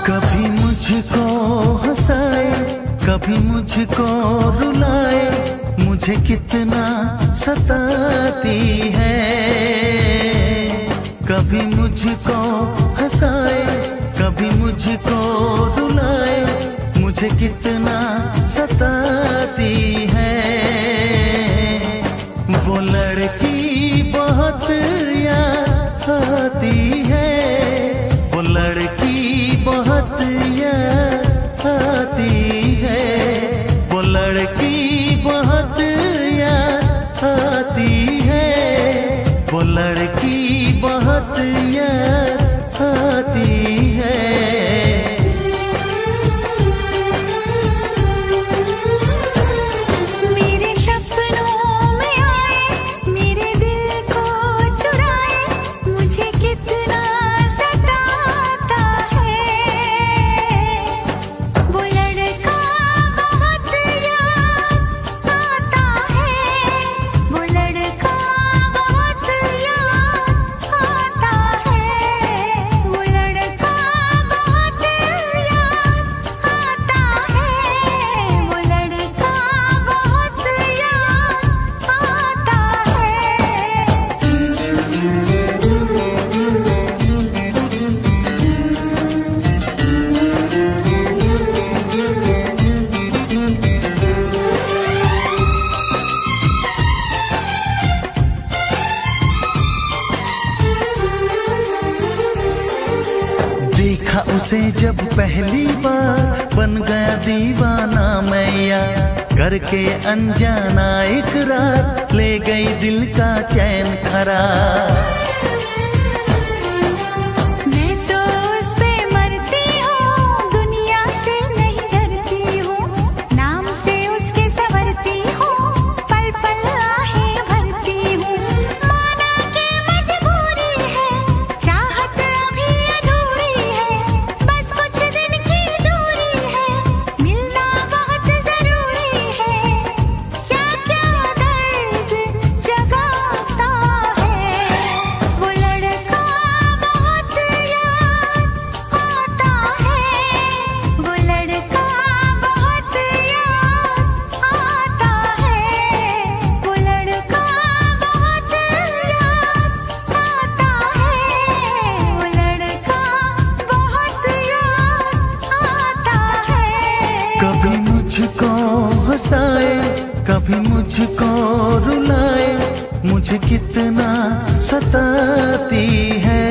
कभी मुझको हंसाए, कभी मुझको रुलाए, मुझे कितना सताती है। कभी मुझको हंसाए, कभी मुझको रुलाए, मुझे कितना सताती है। वो लड़की बहुत याद आती है, वो लड़की बहुत याद आती है, वो लड़की बहुत याद आती है, वो लड़की बहुत याद आती है। मेरे सपनों में आए, मेरे दिल को चुराए, मुझे कितना सताता है। वो लड़का बहुत याद आता है, वो लड़का बहुत याद आता है, वो लड़का बहुत याद आता है, वो लड़का बहुत याद आता देखा उसे जब पहली बार, बन गया दीवाना मैया, करके अनजाना इकरार, ले गई दिल का चैन करार। मैं तो उस पे मरती हूँ, दुनिया से नहीं डरती हूँ, नाम से उसके संवरती हूँ, पल पल आहें भरती हूँ। माना के मजबूरी है, चाहत अभी अधूरी है, बस कुछ दिन की दूरी है, मिलना बहुत जरूरी है। क्या क्या दर्द जगाता है, वो लड़का बहुत याद आता है, वो लड़का बहुत याद आता है, वो लड़का बहुत याद आता है, वो लड़का बहुत याद आता है। कभी मुझको हंसाए, कभी मुझको रुलाए, मुझे कितना सताती है।